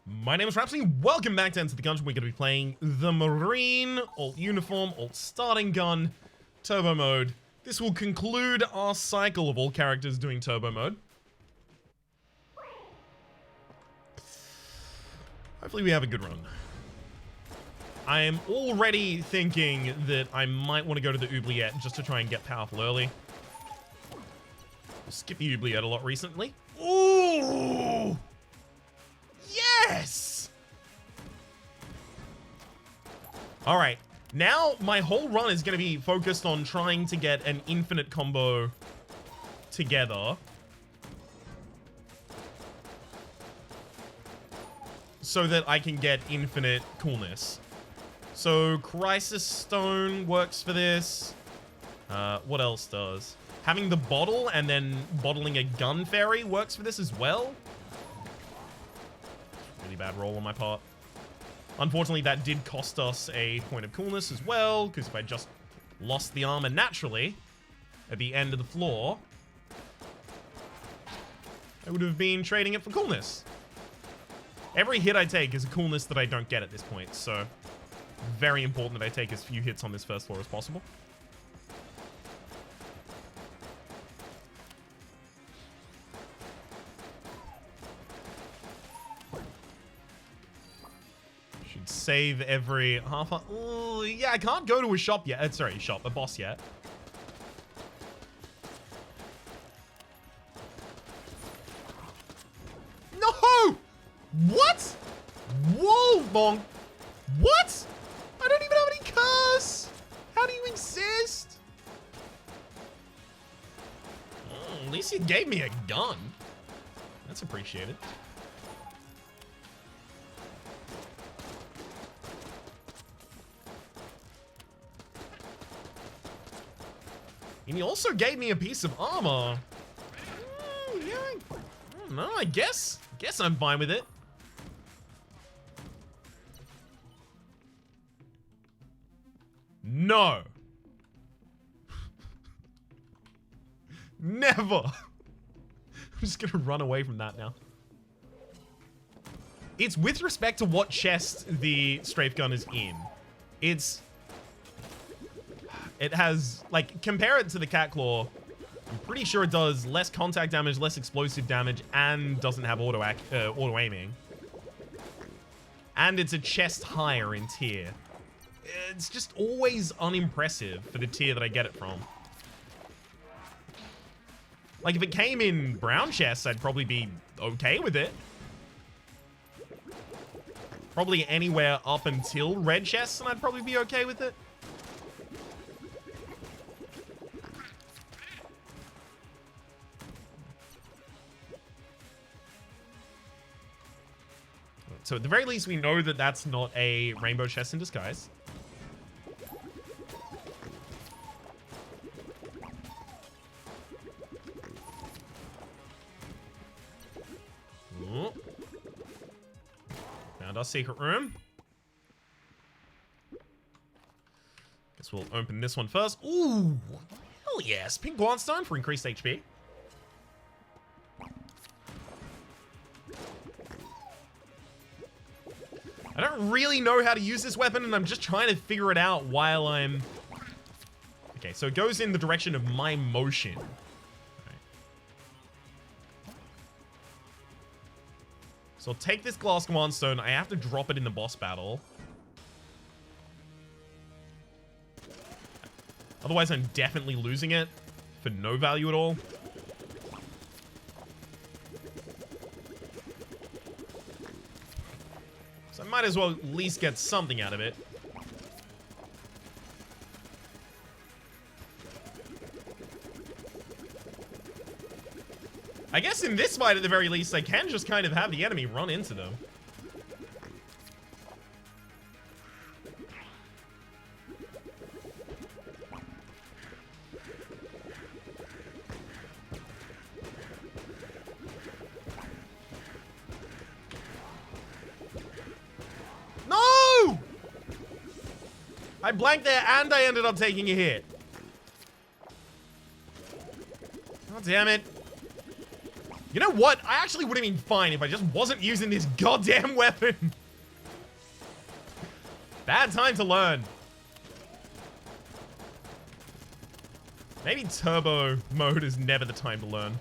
My name is Rhapsody. Welcome back to Enter the Gungeon. We're going to be playing the Marine, alt uniform, alt starting gun, turbo mode. This will conclude our cycle of all characters doing turbo mode. Hopefully we have a good run. I am already thinking that I might want to go to the oubliette just to try and get powerful early. I'll skip the oubliette a lot recently. Ooh! Yes! Alright, now my whole run is going to be focused on trying to get an infinite combo together. So that I can get infinite coolness. So Crisis Stone works for this. What else does? Having the bottle and then bottling a gun fairy works for this as well. Really bad roll on my part. Unfortunately, that did cost us a point of coolness as well, because if I just lost the armor naturally at the end of the floor, I would have been trading it for coolness. Every hit I take is a coolness that I don't get at this point, so very important that I take as few hits on this first floor as possible. Should save every half a... Oh, yeah, I can't go to a shop yet. Sorry, a boss yet. No! What? Whoa, bonk. What? I don't even have any curse. How do you exist? Oh, at least you gave me a gun. That's appreciated. And he also gave me a piece of armor. Yeah, I don't know, I guess I'm fine with it. No. Never. I'm just gonna run away from that now. It's with respect to what chest the strafe gun is in. It has, like, compare it to the cat claw. I'm pretty sure it does less contact damage, less explosive damage, and doesn't have auto aiming. And it's a chest higher in tier. It's just always unimpressive for the tier that I get it from. Like, if it came in brown chests, I'd probably be okay with it. Probably anywhere up until red chests, and I'd probably be okay with it. So at the very least, we know that that's not a rainbow chest in disguise. Ooh. Found our secret room. Guess we'll open this one first. Ooh, hell yes. Pink Blondstone for increased HP. I don't really know how to use this weapon, and I'm just trying to figure it out while I'm... Okay, so it goes in the direction of my motion. Right. So I'll take this glass command stone. I have to drop it in the boss battle. Otherwise, I'm definitely losing it for no value at all. So I might as well at least get something out of it. I guess in this fight, at the very least, I can just kind of have the enemy run into them. I blanked there and I ended up taking a hit. Oh, damn it. You know what? I actually would have been fine if I just wasn't using this goddamn weapon. Bad time to learn. Maybe turbo mode is never the time to learn.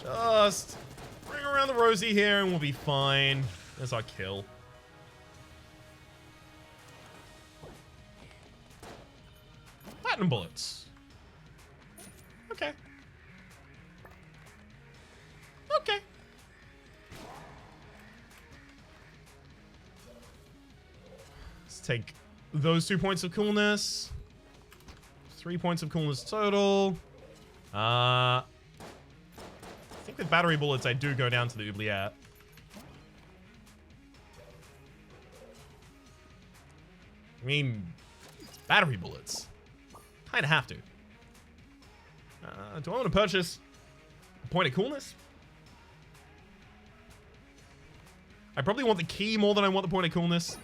Just bring around the Rosie here and we'll be fine. There's our kill. Platinum bullets. Okay. Okay. Let's take those 2 points of coolness. 3 points of coolness total. I think with battery bullets, I do go down to the oubliette. I mean, it's battery bullets. Kind of have to. Do I want to purchase a point of coolness? I probably want the key more than I want the point of coolness.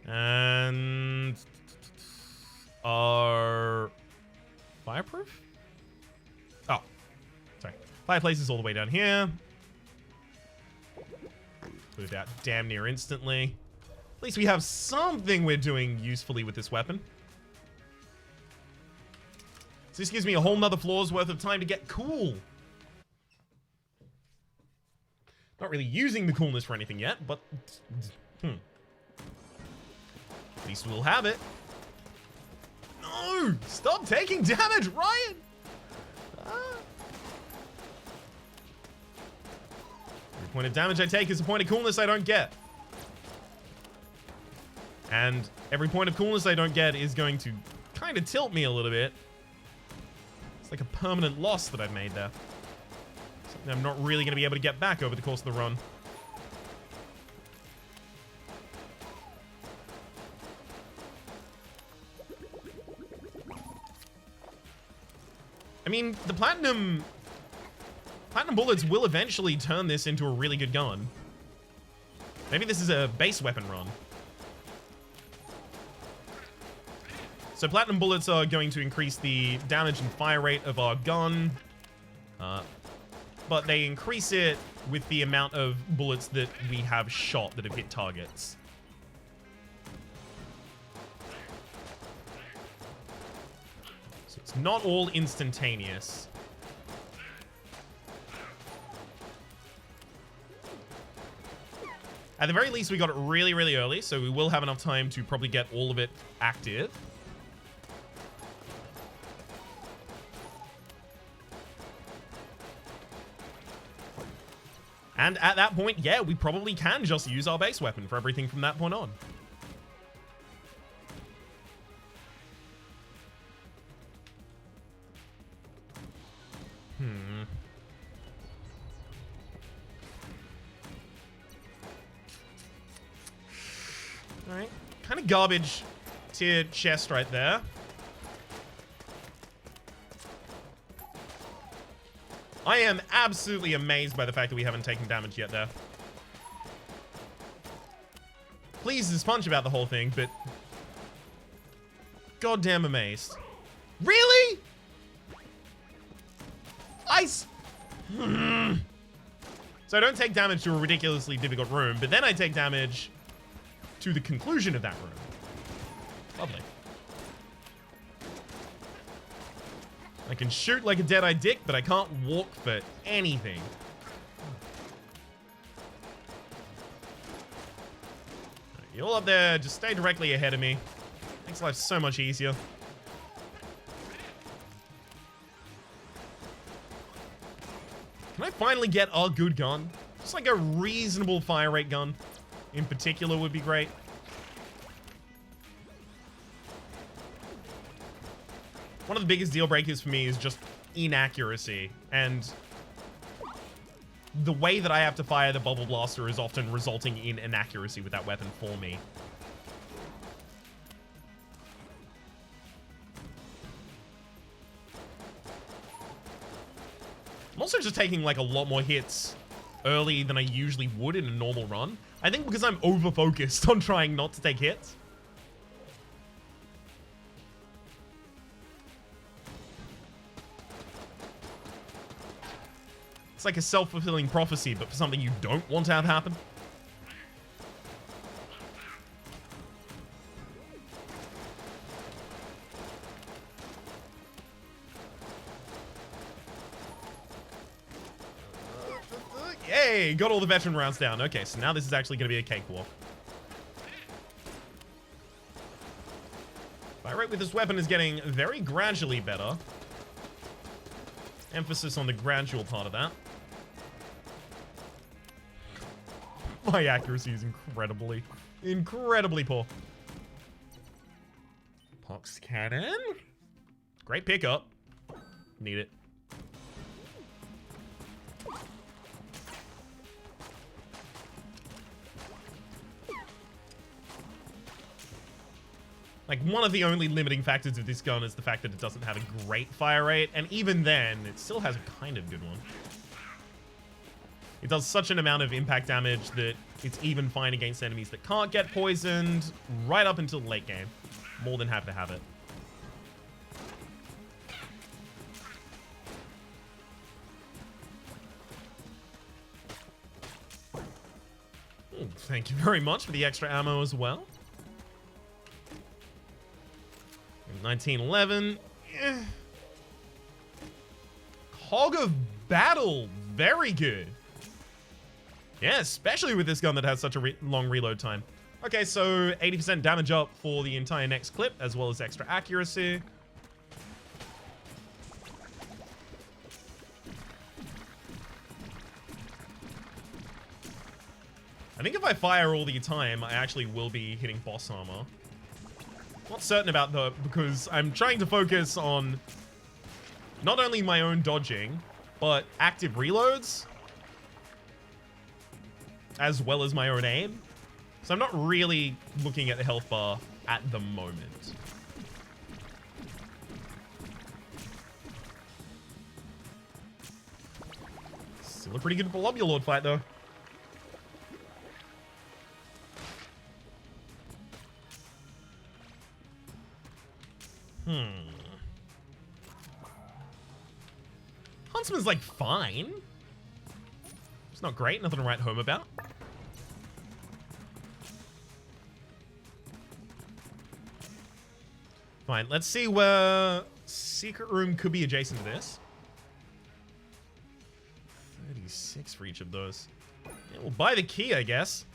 And are fireproof? Oh, sorry. Fireplace is all the way down here. Put it out damn near instantly. At least we have something we're doing usefully with this weapon. So this gives me a whole nother floor's worth of time to get cool. Not really using the coolness for anything yet, but at least we'll have it. No! Stop taking damage, Ryan! Every point of damage I take is a point of coolness I don't get. And every point of coolness I don't get is going to kind of tilt me a little bit. It's like a permanent loss that I've made there. Something I'm not really going to be able to get back over the course of the run. I mean, the platinum bullets will eventually turn this into a really good gun. Maybe this is a base weapon run. So platinum bullets are going to increase the damage and fire rate of our gun. But they increase it with the amount of bullets that we have shot that have hit targets. So it's not all instantaneous. At the very least, we got it really, really early, so we will have enough time to probably get all of it active. And at that point, yeah, we probably can just use our base weapon for everything from that point on. Alright. Kind of garbage tier chest right there. I am absolutely amazed by the fact that we haven't taken damage yet there. Pleased as punch about the whole thing, but goddamn amazed. Really? So I don't take damage to a ridiculously difficult room, but then I take damage to the conclusion of that room. Lovely. I can shoot like a dead-eyed dick, but I can't walk for anything. Right, you all up there, just stay directly ahead of me. Makes life so much easier. Can I finally get a good gun? Just like a reasonable fire rate gun in particular would be great. One of the biggest deal breakers for me is just inaccuracy, and the way that I have to fire the bubble blaster is often resulting in inaccuracy with that weapon for me. I'm also just taking like a lot more hits early than I usually would in a normal run. I think because I'm over-focused on trying not to take hits. It's like a self-fulfilling prophecy, but for something you don't want to have happen. Yay! Got all the veteran rounds down. Okay, so now this is actually going to be a cakewalk. Fire rate with this weapon is getting very gradually better. Emphasis on the gradual part of that. My accuracy is incredibly poor. Pox cannon. Great pickup. Need it. Like, one of the only limiting factors of this gun is the fact that it doesn't have a great fire rate, and even then, it still has a kind of good one. It does such an amount of impact damage that it's even fine against enemies that can't get poisoned right up until the late game. More than happy to have it. Ooh, thank you very much for the extra ammo as well. 1911. Hog of Battle. Very good. Yeah, especially with this gun that has such a long reload time. Okay, so 80% damage up for the entire next clip, as well as extra accuracy. I think if I fire all the time, I actually will be hitting boss armor. Not certain about that because I'm trying to focus on not only my own dodging, but active reloads, as well as my own aim. So I'm not really looking at the health bar at the moment. Still a pretty good Volubulord fight though. Huntsman's like fine. It's not great, nothing to write home about. Fine, let's see where secret room could be adjacent to this. 36 for each of those. Yeah, we'll buy the key, I guess.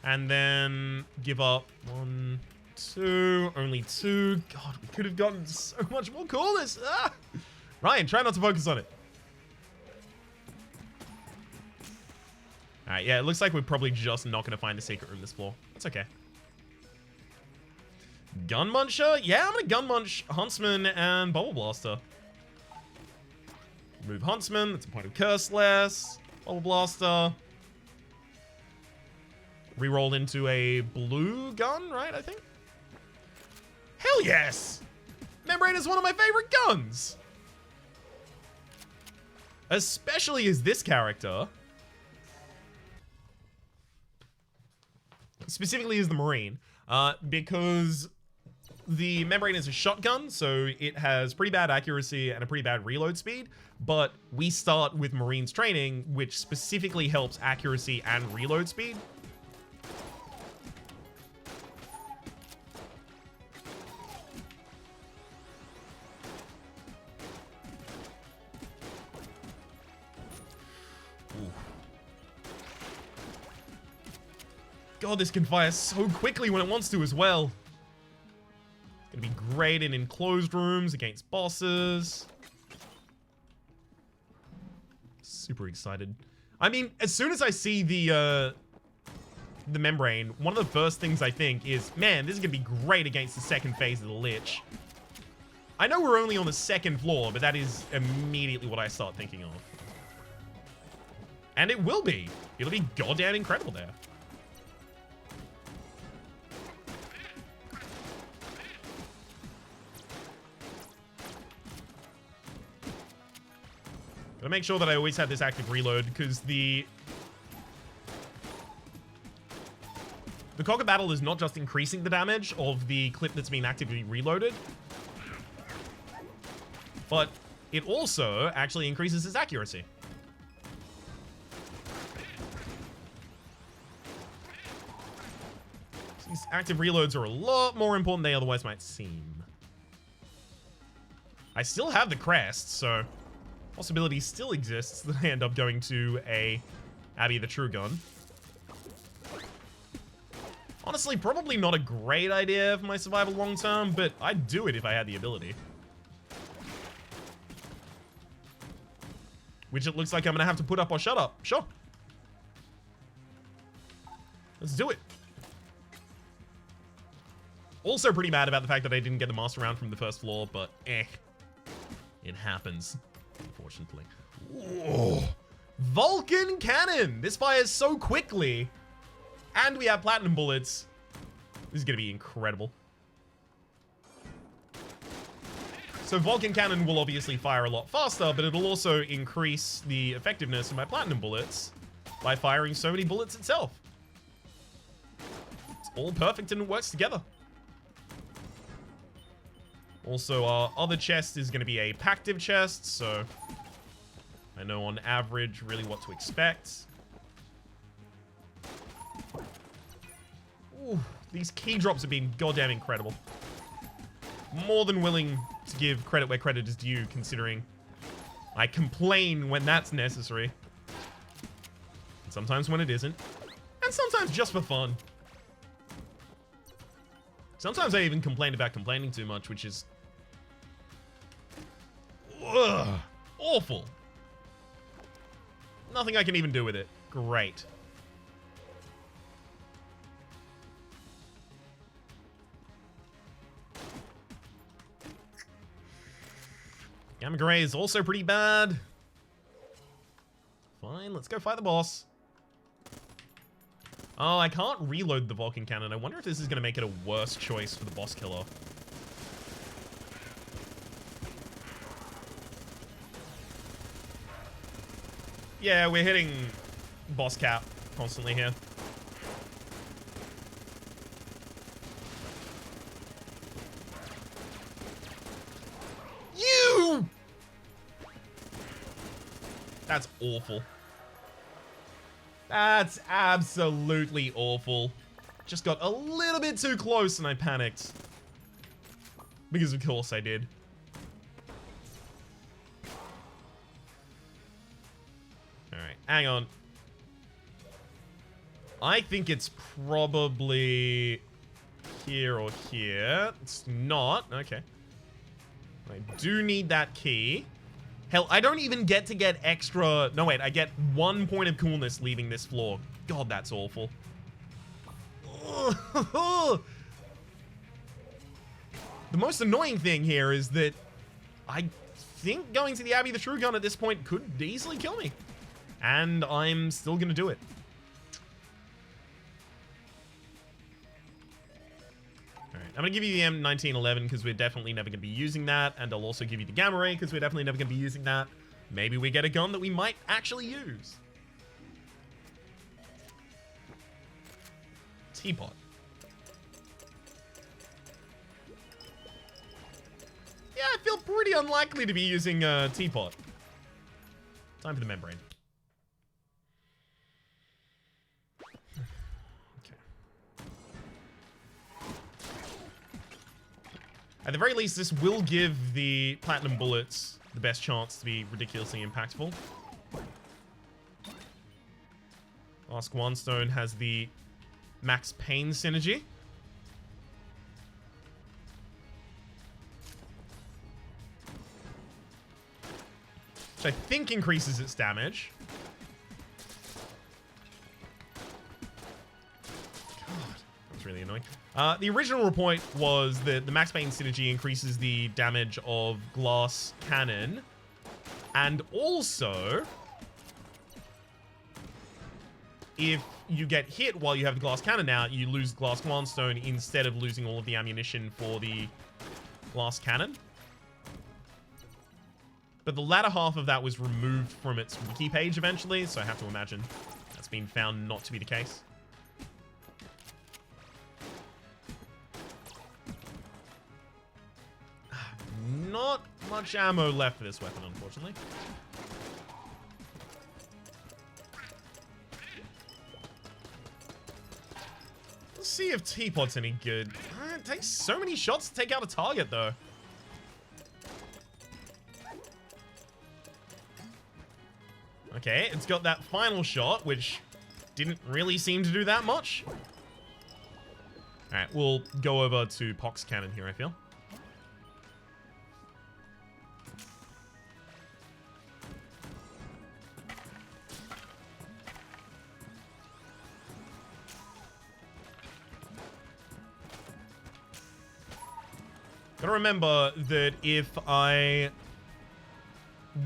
And then give up 1, 2, only 2. God, we could have gotten so much more coolness. Ah! Ryan, try not to focus on it. Alright, yeah, it looks like we're probably just not going to find the secret room this floor. That's okay. Gun Muncher? Yeah, I'm going to Gun Munch Huntsman and Bubble Blaster. Move Huntsman. That's a point of curse less. Bubble Blaster. Reroll into a blue gun, right, I think? Hell yes! Membrane is one of my favorite guns! Especially as this character. Specifically as the Marine. Because the Membrane is a shotgun, so it has pretty bad accuracy and a pretty bad reload speed. But we start with Marines training, which specifically helps accuracy and reload speed. God, this can fire so quickly when it wants to as well. It's gonna be great in enclosed rooms against bosses. Super excited. I mean, as soon as I see the Membrane, one of the first things I think is, man, this is gonna be great against the second phase of the Lich. I know we're only on the second floor, but that is immediately what I start thinking of. And it will be. It'll be goddamn incredible there. Gotta make sure that I always have this active reload, because the Cocker Battle is not just increasing the damage of the clip that's been actively reloaded, but it also actually increases its accuracy. These active reloads are a lot more important than they otherwise might seem. I still have the crest, so possibility still exists that I end up going to a Abby the True Gun. Honestly, probably not a great idea for my survival long term, but I'd do it if I had the ability. Which it looks like I'm gonna have to put up or shut up. Sure. Let's do it. Also pretty mad about the fact that I didn't get the master round from the first floor, but it happens, unfortunately. Whoa. Vulcan Cannon! This fires so quickly. And we have platinum bullets. This is going to be incredible. So Vulcan Cannon will obviously fire a lot faster, but it'll also increase the effectiveness of my platinum bullets by firing so many bullets itself. It's all perfect and it works together. Also, our other chest is going to be a Pactive chest, so I know on average really what to expect. Ooh, these key drops have been goddamn incredible. More than willing to give credit where credit is due, considering I complain when that's necessary. And sometimes when it isn't. And sometimes just for fun. Sometimes I even complain about complaining too much, which is awful. Nothing I can even do with it. Great. Gamma Gray is also pretty bad. Fine, let's go fight the boss. Oh, I can't reload the Vulcan Cannon. I wonder if this is going to make it a worse choice for the boss killer. Yeah, we're hitting boss cap constantly here. You! That's awful. That's absolutely awful. Just got a little bit too close and I panicked. Because of course I did. Alright, hang on. I think it's probably here or here. It's not. Okay. I do need that key. Hell, I don't even get to get extra... No, wait. I get 1 point of coolness leaving this floor. God, that's awful. The most annoying thing here is that I think going to the Abbey the True Gun at this point could easily kill me. And I'm still going to do it. I'm going to give you the M1911 because we're definitely never going to be using that. And I'll also give you the Gamma Ray because we're definitely never going to be using that. Maybe we get a gun that we might actually use. Teapot. Yeah, I feel pretty unlikely to be using Teapot. Time for the membrane. At the very least, this will give the platinum bullets the best chance to be ridiculously impactful. Ask One Stone has the max pain synergy. Which I think increases its damage. God, that's really annoying. The original report was that the Max Pain synergy increases the damage of Glass Cannon. And also, if you get hit while you have the Glass Cannon out, you lose Glass Command Stone instead of losing all of the ammunition for the Glass Cannon. But the latter half of that was removed from its wiki page eventually, so I have to imagine that's been found not to be the case. Not much ammo left for this weapon, unfortunately. Let's see if Teapot's any good. It takes so many shots to take out a target, though. Okay, it's got that final shot, which didn't really seem to do that much. Alright, we'll go over to Pox Cannon here, I feel. Gotta remember that if I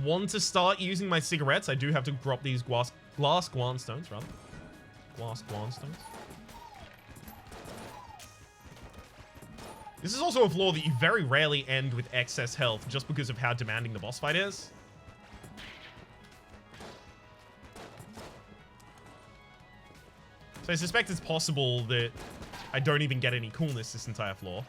want to start using my cigarettes, I do have to drop these glass Guanstones, rather. Glass Guanstones. This is also a flaw that you very rarely end with excess health just because of how demanding the boss fight is. So I suspect it's possible that I don't even get any coolness this entire floor.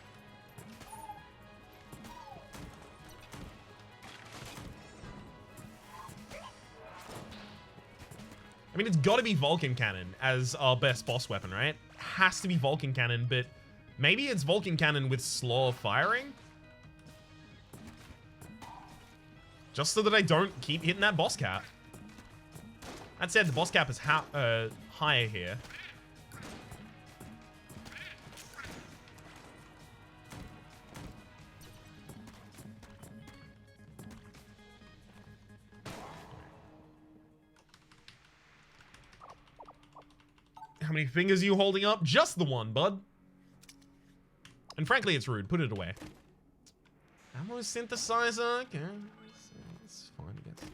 I mean, it's got to be Vulcan Cannon as our best boss weapon, right? Has to be Vulcan Cannon, but maybe it's Vulcan Cannon with slower firing? Just so that I don't keep hitting that boss cap. That said, the boss cap is higher here. How many fingers are you holding up? Just the one, bud. And frankly, it's rude. Put it away. Ammo synthesizer. Okay. It's fine, I guess.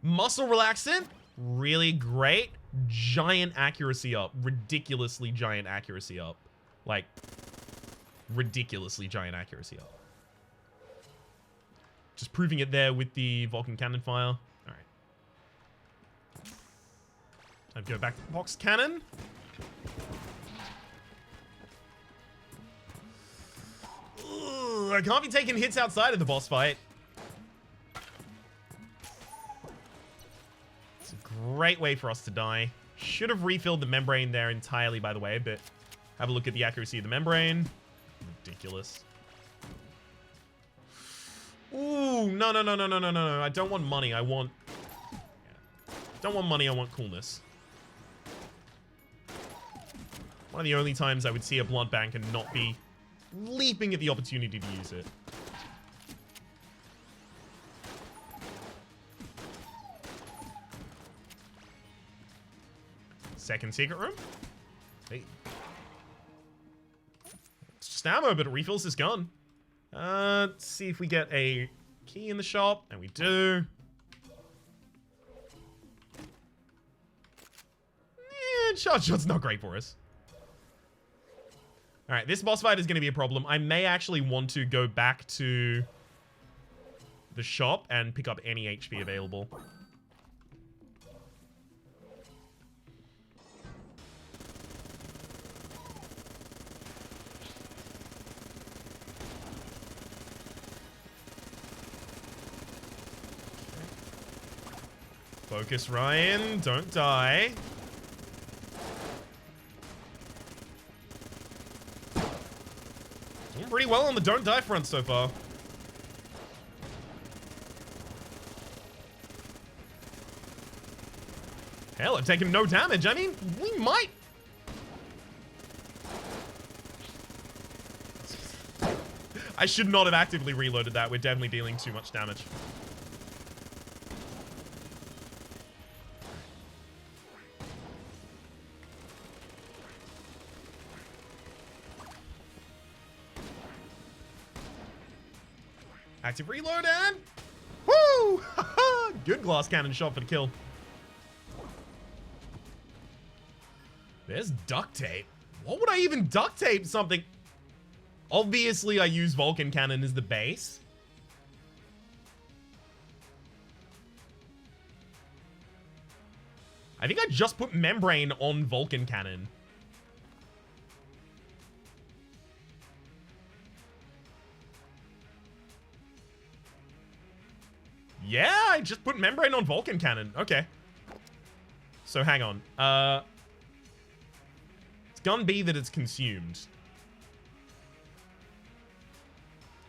Muscle relaxant. Really great. Giant accuracy up. Ridiculously giant accuracy up. Like, ridiculously giant accuracy up. Just proving it there with the Vulcan Cannon fire. Alright. Time to go back to the Pox Cannon. Ugh, I can't be taking hits outside of the boss fight. It's a great way for us to die. Should have refilled the membrane there entirely, by the way, but have a look at the accuracy of the membrane. Ridiculous. Ooh, no. I don't want money. I want... Yeah. Don't want money, I want coolness. One of the only times I would see a blood bank and not be leaping at the opportunity to use it. Second secret room. Hey. It's just ammo, but it refills this gun. Let's see if we get a key in the shop. And we do. Charge shot's not great for us. Alright, this boss fight is going to be a problem. I may actually want to go back to the shop and pick up any HP available. Focus, Ryan. Don't die. Doing pretty well on the don't die front so far. Hell, I've taken no damage. I mean, we might. I should not have actively reloaded that. We're definitely dealing too much damage. Active reload and... Woo! Good glass cannon shot for the kill. There's duct tape. What would I even duct tape something? Obviously, I use Vulcan Cannon as the base. I think I just put membrane on Vulcan cannon. Yeah, I just put membrane on Vulcan cannon. Okay. So hang on. It's gun B that it's consumed.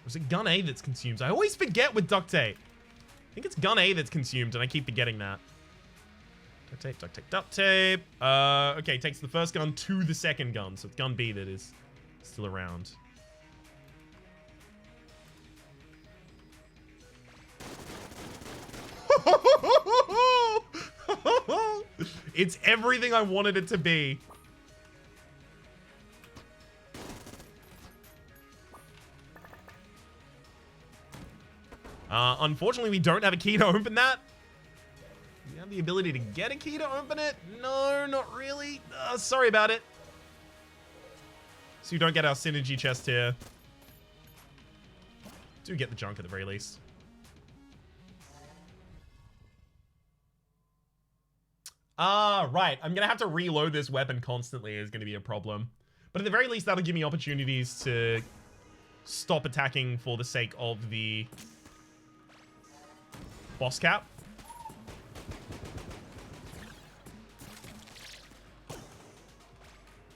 Or is it gun A that's consumed? I always forget with duct tape. I think it's gun A that's consumed, and I keep forgetting that. Duct tape, duct tape, duct tape. Okay, takes the first gun to the second gun, so it's gun B that is still around. It's everything I wanted it to be. Unfortunately, we don't have a key to open that. Do we have the ability to get a key to open it? No, not really. Sorry about it. So you don't get our synergy chest here. Do get the junk at the very least. Right. I'm gonna have to reload this weapon constantly is gonna be a problem. But at the very least, that'll give me opportunities to stop attacking for the sake of the boss cap.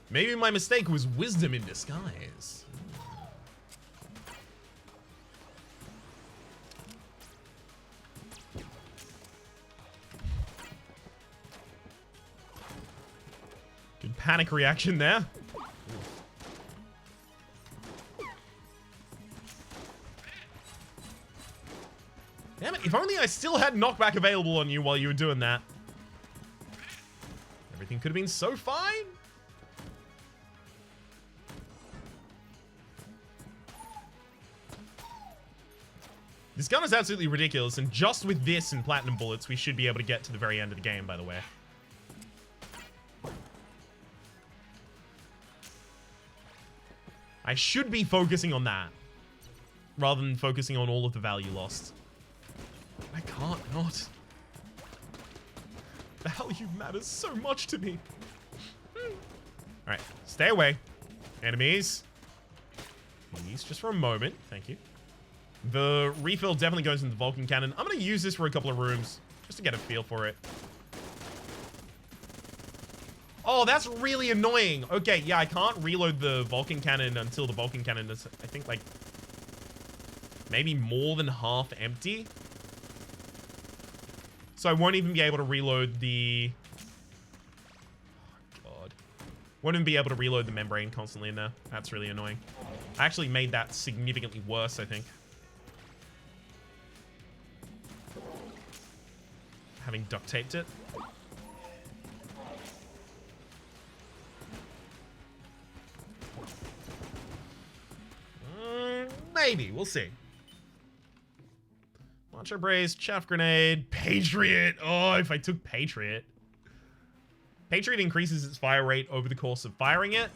Maybe my mistake was wisdom in disguise. Good panic reaction there. Damn it, if only I still had knockback available on you while you were doing that. Everything could have been so fine. This gun is absolutely ridiculous, and just with this and platinum bullets, we should be able to get to the very end of the game, by the way. I should be focusing on that, rather than focusing on all of the value lost. I can't not. Value matters so much to me. Alright, stay away. Enemies. Please, just for a moment. Thank you. The refill definitely goes into the Vulcan cannon. I'm going to use this for a couple of rooms, just to get a feel for it. Oh, that's really annoying. Okay, yeah, I can't reload the Vulcan cannon until the Vulcan cannon is, I think, like, maybe more than half empty. So I won't even be able to reload the... Oh, God. Won't even be able to reload the membrane constantly in there. That's really annoying. I actually made that significantly worse, I think. Having duct taped it. Maybe. We'll see. Launcher brace, chaff grenade, Patriot. Oh, if I took Patriot. Patriot increases its fire rate over the course of firing it.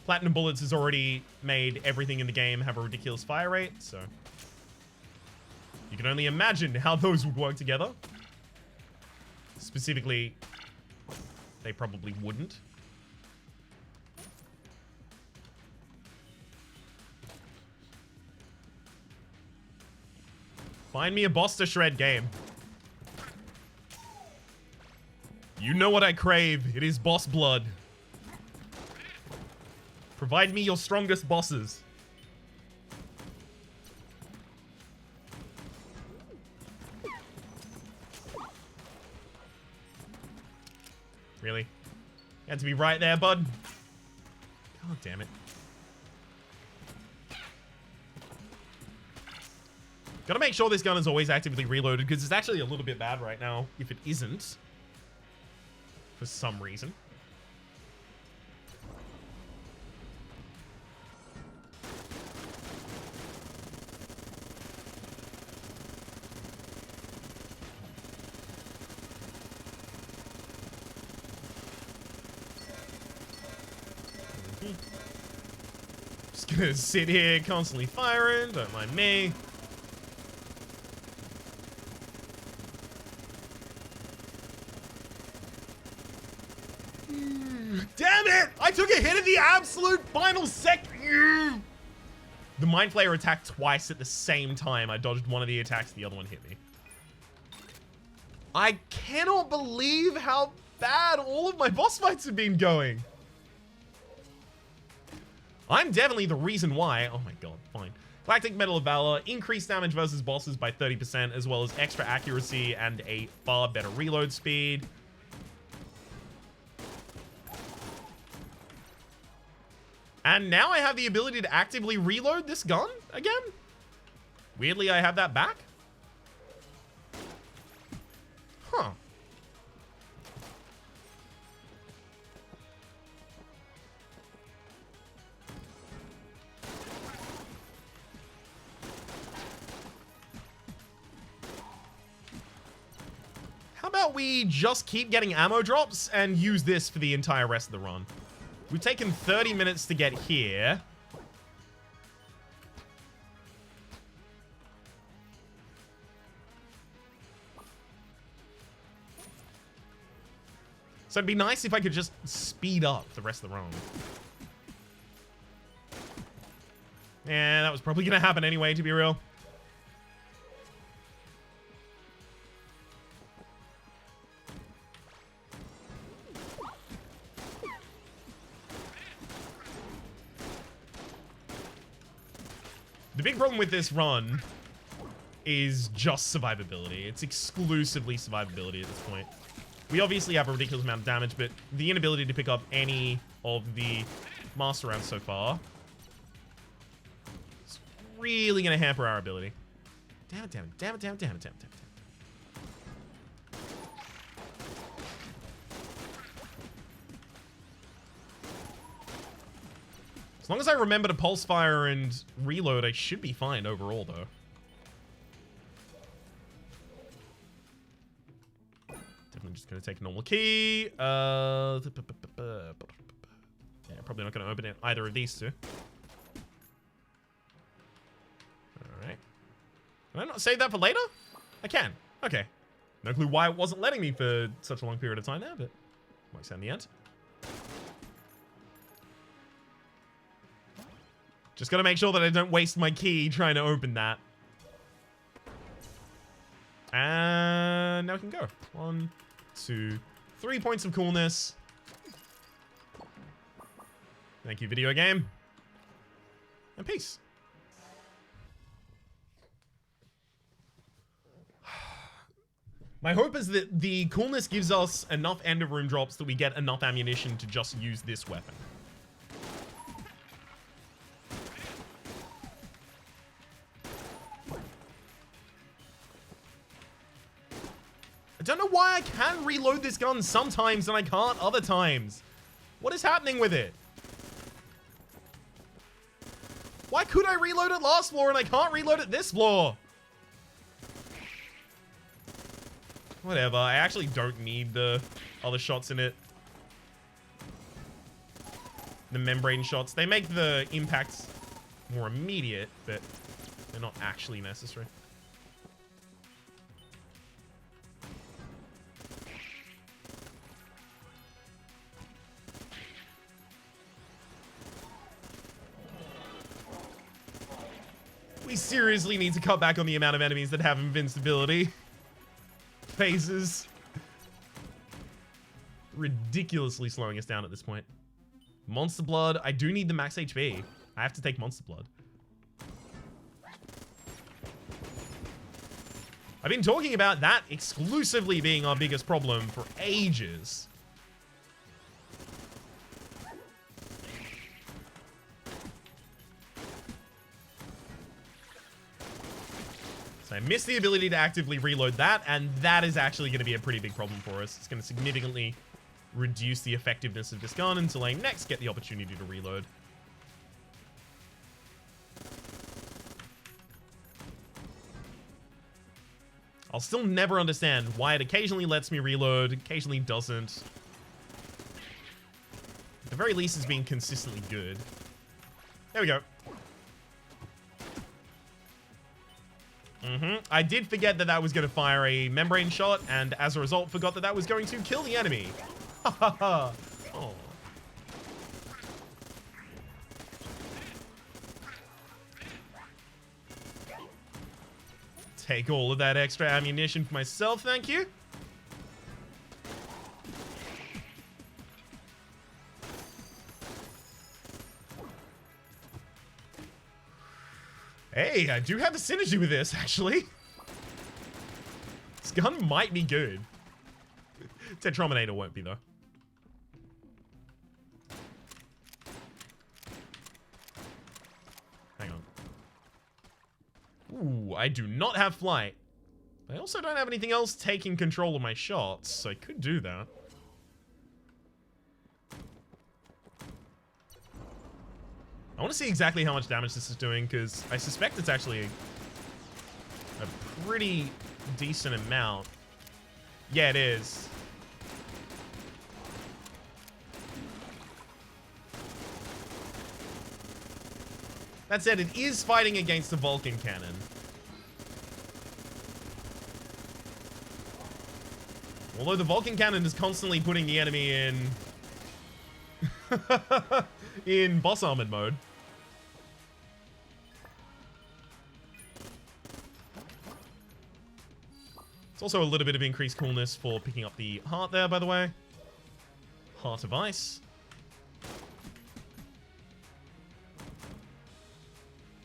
Platinum bullets has already made everything in the game have a ridiculous fire rate, so you can only imagine how those would work together. Specifically, they probably wouldn't. Find me a boss to shred game. You know what I crave. It is boss blood. Provide me your strongest bosses. Really? You had to be right there, bud. God damn it. Gotta make sure this gun is always actively reloaded, because it's actually a little bit bad right now if it isn't. For some reason. Just gonna sit here constantly firing, don't mind me. Damn it! I took a hit at the absolute final second. The Mind Flayer attacked twice at the same time. I dodged one of the attacks, the other one hit me. I cannot believe how bad all of my boss fights have been going. I'm definitely the reason why. Oh my god, fine. Galactic Medal of Valor, increased damage versus bosses by 30%, as well as extra accuracy and a far better reload speed. And now I have the ability to actively reload this gun again? Weirdly, I have that back? Huh. How about we just keep getting ammo drops and use this for the entire rest of the run? We've taken 30 minutes to get here. So it'd be nice if I could just speed up the rest of the run. Yeah, that was probably gonna happen anyway, to be real. The big problem with this run is just survivability. It's exclusively survivability at this point. We obviously have a ridiculous amount of damage, but the inability to pick up any of the master rounds so far is really going to hamper our ability. Damn it, damn it, damn it, damn it, damn it, damn it, damn it. As long as I remember to pulse fire and reload, I should be fine overall, though. Definitely just going to take a normal key. Yeah, probably not going to open it either of these two. Alright. Can I not save that for later? I can. Okay. No clue why it wasn't letting me for such a long period of time there, but works out in the end. Just gotta make sure that I don't waste my key trying to open that. And now we can go. 1, 2, 3 points of coolness. Thank you, video game. And peace. My hope is that the coolness gives us enough end of room drops that we get enough ammunition to just use this weapon. I don't know why I can reload this gun sometimes and I can't other times. What is happening with it? Why could I reload it last floor and I can't reload it this floor? Whatever, I actually don't need the other shots in it. The membrane shots, they make the impacts more immediate, but they're not actually necessary. We seriously need to cut back on the amount of enemies that have invincibility phases. Ridiculously slowing us down at this point. Monster Blood. I do need the max HP. I have to take Monster Blood. I've been talking about that exclusively being our biggest problem for ages. So I missed the ability to actively reload that, and that is actually going to be a pretty big problem for us. It's going to significantly reduce the effectiveness of this gun until I next get the opportunity to reload. I'll still never understand why it occasionally lets me reload, occasionally doesn't. At the very least, it's being consistently good. There we go. I did forget that that was going to fire a membrane shot, and as a result, forgot that that was going to kill the enemy. Ha ha ha. Oh. take all of that extra ammunition for myself, thank you. Hey, I do have the synergy with this, actually. This gun might be good. Tetrominator won't be, though. Hang on. Ooh, I do not have flight. I also don't have anything else taking control of my shots, so I could do that. I want to see exactly how much damage this is doing, because I suspect it's actually a pretty decent amount. Yeah, it is. That said, it is fighting against the Vulcan cannon. Although the Vulcan cannon is constantly putting the enemy in... in boss armored mode. It's also a little bit of increased coolness for picking up the heart there, by the way. Heart of Ice.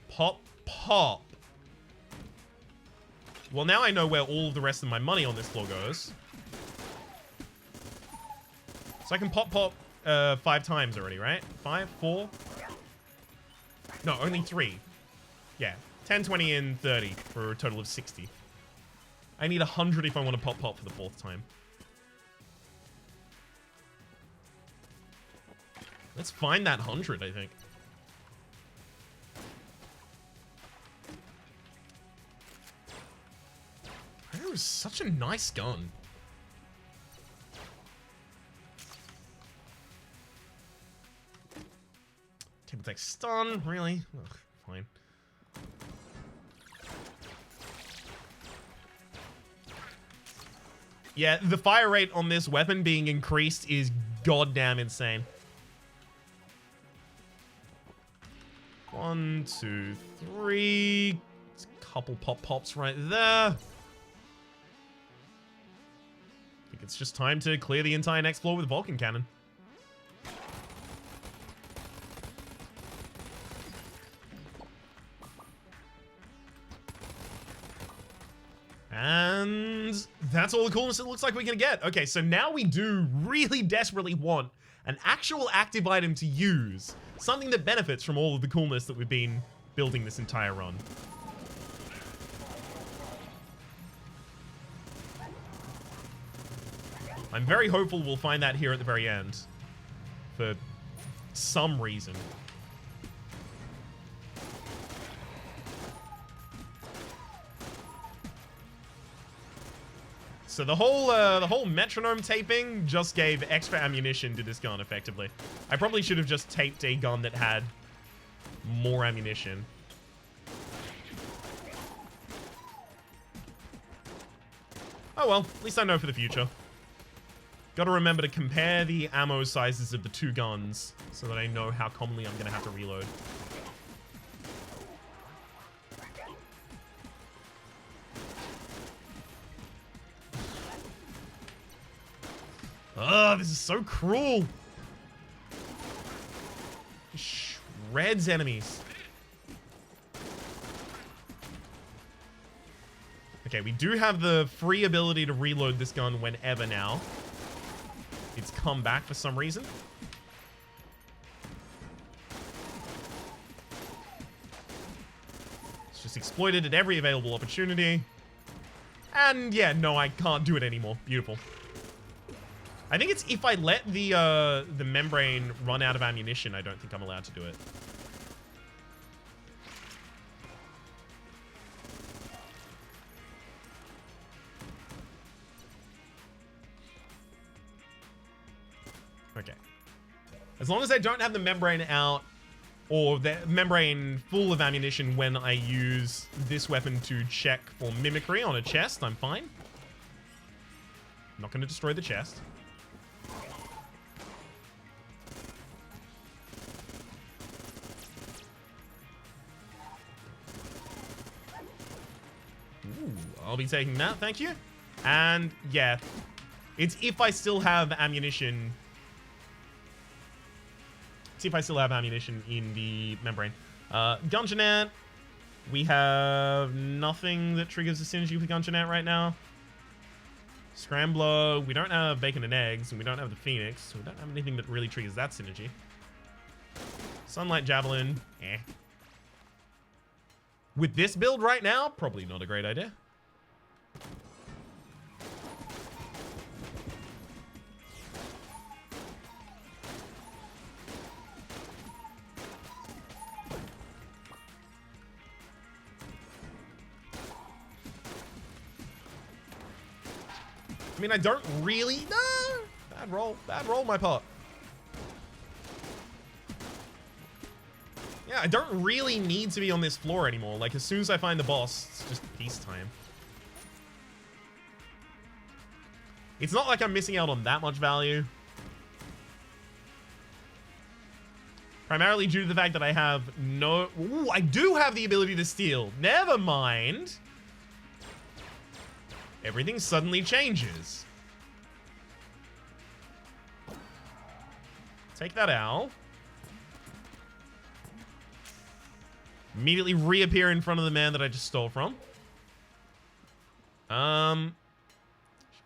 Pop, pop. Well, now I know where all of the rest of my money on this floor goes. So I can pop, pop 5 times already, right? 5, 4? No, only 3. Yeah, 10, 20, and 30 for a total of 60. I need 100 if I want to pop, pop for the 4th time. Let's find that 100, I think. That was such a nice gun. Table tech stun, really? Ugh, fine. Yeah, the fire rate on this weapon being increased is goddamn insane. 1, 2, 3. There's a couple pop-pops right there. I think it's just time to clear the entire next floor with Vulcan Cannon. And that's all the coolness it looks like we're gonna get. Okay, so now we do really desperately want an actual active item to use. Something that benefits from all of the coolness that we've been building this entire run. I'm very hopeful we'll find that here at the very end. For some reason. So the whole metronome taping just gave extra ammunition to this gun, effectively. I probably should have just taped a gun that had more ammunition. Oh well, at least I know for the future. Gotta remember to compare the ammo sizes of the 2 guns so that I know how commonly I'm gonna have to reload. Ugh, this is so cruel. It shreds enemies. Okay, we do have the free ability to reload this gun whenever now. It's come back for some reason. It's just exploited at every available opportunity. And yeah, no, I can't do it anymore. Beautiful. I think it's if I let the membrane run out of ammunition, I don't think I'm allowed to do it. Okay. As long as I don't have the membrane out or the membrane full of ammunition when I use this weapon to check for mimicry on a chest, I'm fine. I'm not going to destroy the chest. Ooh. I'll be taking that, thank you. And yeah, it's if I still have ammunition. See if I still have ammunition in the membrane. Gungeon, we have nothing that triggers a synergy with Gungeon right now. Scrambler, we don't have bacon and eggs, and we don't have the Phoenix, so we don't have anything that really triggers that synergy. Sunlight Javelin, eh. With this build right now, probably not a great idea. I mean, I don't really... No! Bad roll, my part. Yeah, I don't really need to be on this floor anymore. Like, as soon as I find the boss, it's just peacetime. It's not like I'm missing out on that much value. Primarily due to the fact that I have no... Ooh, I do have the ability to steal. Never mind. Everything suddenly changes. Take that out. Immediately reappear in front of the man that I just stole from. Should I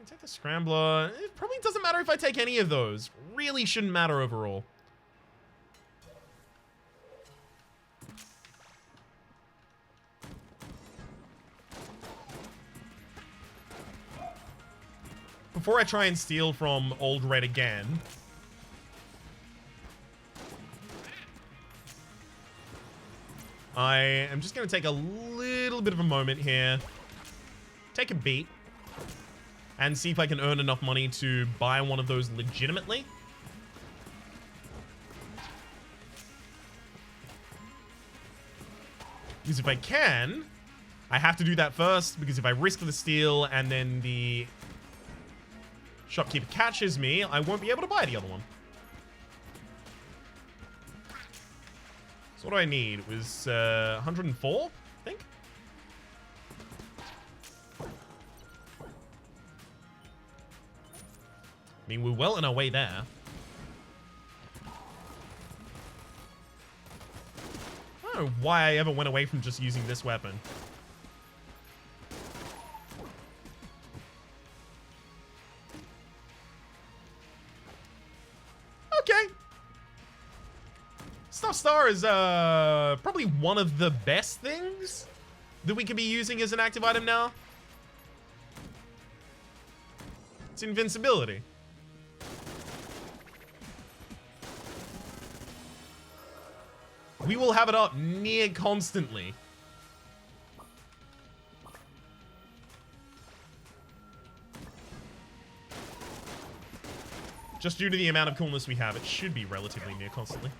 take the Scrambler? It probably doesn't matter if I take any of those. Really shouldn't matter overall. Before I try and steal from Old Red again, I am just going to take a little bit of a moment here, take a beat, and see if I can earn enough money to buy one of those legitimately. Because if I can, I have to do that first, because if I risk the steal and then the shopkeeper catches me, I won't be able to buy the other one. So what do I need? It was 104, I think. I mean, we're well on our way there. I don't know why I ever went away from just using this weapon. Okay. Stuff Star is probably one of the best things that we could be using as an active item now. It's invincibility. We will have it up near constantly. Just due to the amount of coolness we have, it should be relatively near constantly.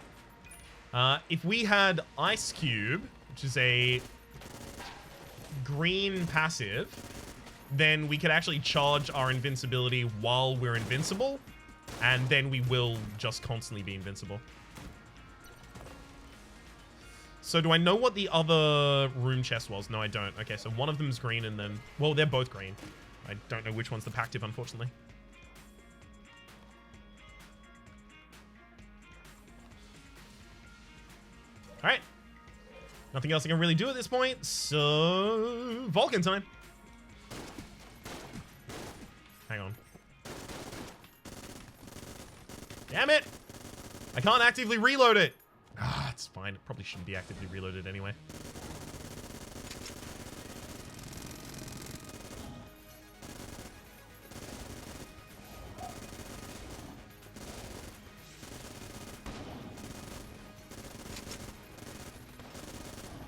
If we had Ice Cube, which is a green passive, then we could actually charge our invincibility while we're invincible, and then we will just constantly be invincible. So do I know what the other room chest was? No, I don't. Okay, so one of them's green and then... Well, they're both green. I don't know which one's the pactive, unfortunately. Alright. Nothing else I can really do at this point, so... Vulcan time. Hang on. Damn it! I can't actively reload it! Ah, it's fine. It probably shouldn't be actively reloaded anyway.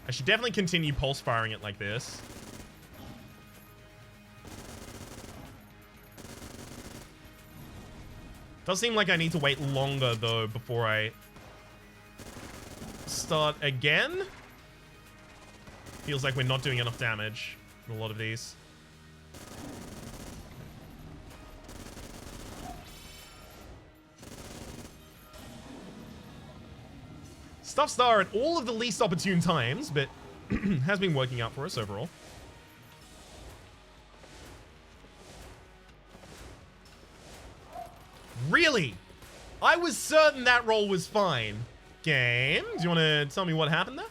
I should definitely continue pulse firing it like this. Does seem like I need to wait longer though before I start again. Feels like we're not doing enough damage in a lot of these. Stuff Star at all of the least opportune times, but has been working out for us overall. Really? I was certain that roll was fine. Game, do you want to tell me what happened there?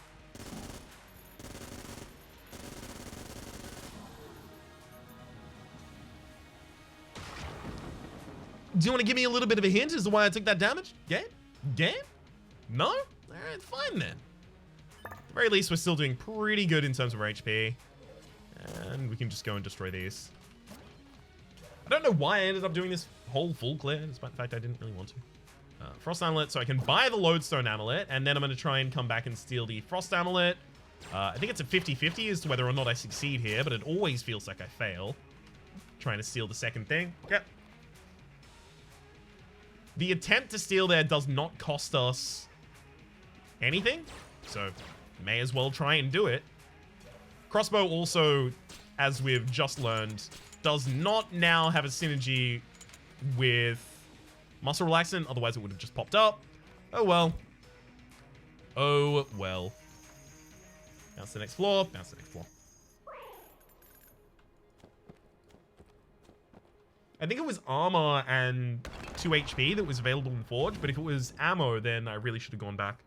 Do you want to give me a little bit of a hint as to why I took that damage? Game? Game? No? Alright, fine then. At the very least, we're still doing pretty good in terms of our HP. And we can just go and destroy these. I don't know why I ended up doing this whole full clear, despite the fact I didn't really want to. Frost Amulet, so I can buy the Lodestone Amulet, and then I'm going to try and come back and steal the Frost Amulet. I think it's a 50-50 as to whether or not I succeed here, but it always feels like I fail. Trying to steal the second thing. Okay. The attempt to steal there does not cost us anything, so may as well try and do it. Crossbow also, as we've just learned, does not now have a synergy with muscle relaxant, otherwise it would have just popped up. Oh well. Oh well. Bounce to the next floor, bounce to the next floor. I think it was armor and 2 HP that was available in Forge, but if it was ammo, then I really should have gone back.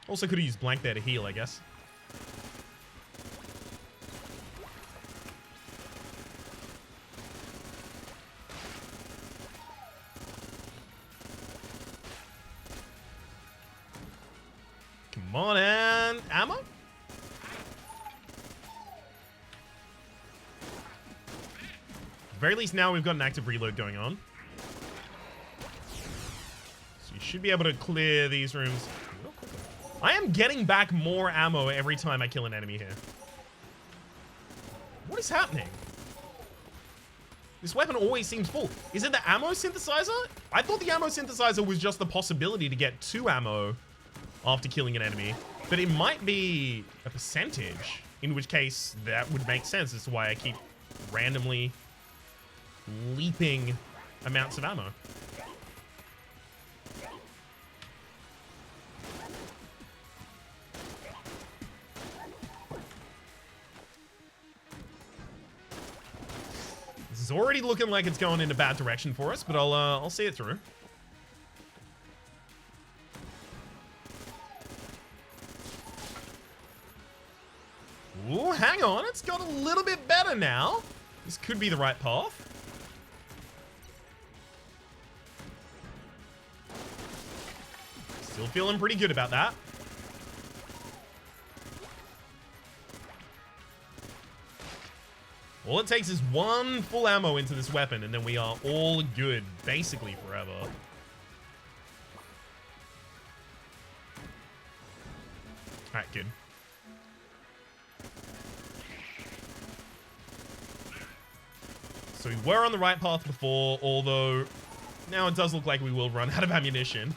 Also could have used blank there to heal, I guess. Come on, and ammo? At the very least now we've got an active reload going on. So you should be able to clear these rooms real quickly. I am getting back more ammo every time I kill an enemy here. What is happening? This weapon always seems full. Is it the ammo synthesizer? I thought the ammo synthesizer was just the possibility to get 2 ammo after killing an enemy, but it might be a percentage, in which case that would make sense as to why I keep randomly leaping amounts of ammo. This is already looking like it's going in a bad direction for us, but I'll see it through. Ooh, hang on, it's got a little bit better now. This could be the right path. Still feeling pretty good about that. All it takes is 1 full ammo into this weapon, and then we are all good, basically forever. Alright, good. So we were on the right path before, although now it does look like we will run out of ammunition.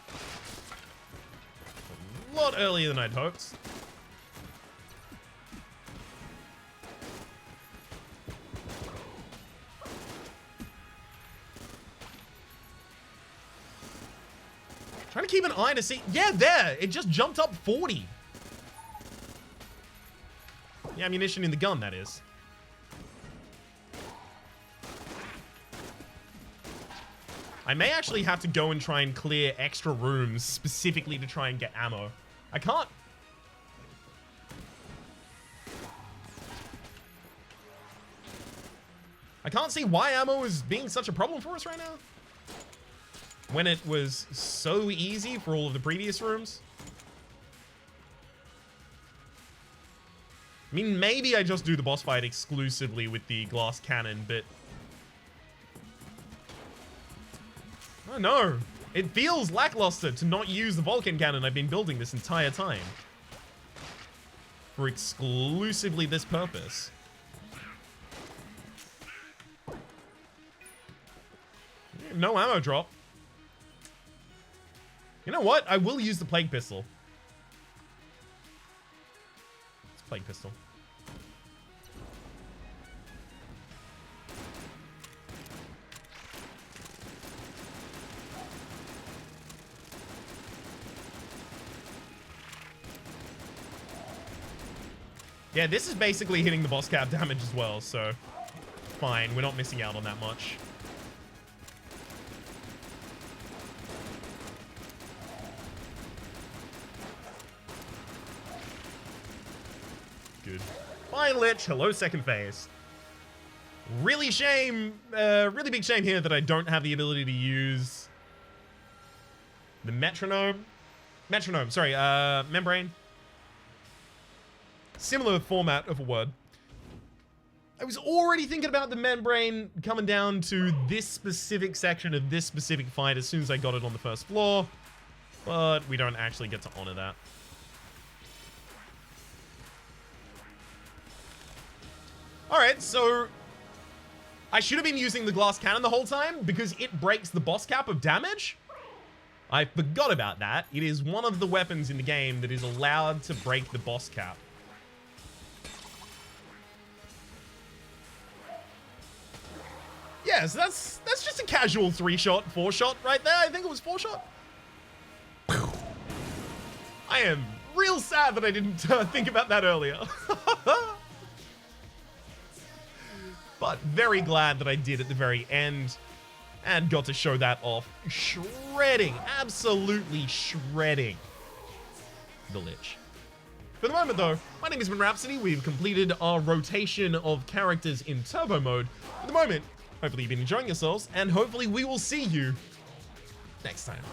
A lot earlier than I'd hoped. Trying to keep an eye to see. Yeah, there. It just jumped up 40. The ammunition in the gun, that is. I may actually have to go and try and clear extra rooms specifically to try and get ammo. I can't. I can't see why ammo is being such a problem for us right now, when it was so easy for all of the previous rooms. I mean, maybe I just do the boss fight exclusively with the glass cannon, but oh no, it feels lackluster to not use the Vulcan cannon I've been building this entire time for exclusively this purpose. No ammo drop. You know what? I will use the Plague Pistol. It's Plague Pistol. Yeah, this is basically hitting the boss cap damage as well, so fine. We're not missing out on that much. Good. Bye, Lich. Hello, second phase. Really big shame here that I don't have the ability to use the membrane. Similar format of a word. I was already thinking about the membrane coming down to this specific section of this specific fight as soon as I got it on the first floor, but we don't actually get to honor that. Alright, so I should have been using the glass cannon the whole time because it breaks the boss cap of damage. I forgot about that. It is one of the weapons in the game that is allowed to break the boss cap. Yeah, so that's just a casual 3-shot, 4-shot right there. I think it was 4-shot. I am real sad that I didn't think about that earlier. But very glad that I did at the very end and got to show that off. Shredding, absolutely shredding the Lich. For the moment though, my name has been Rhapsody. We've completed our rotation of characters in turbo mode. For the moment, hopefully you've been enjoying yourselves, and hopefully we will see you next time.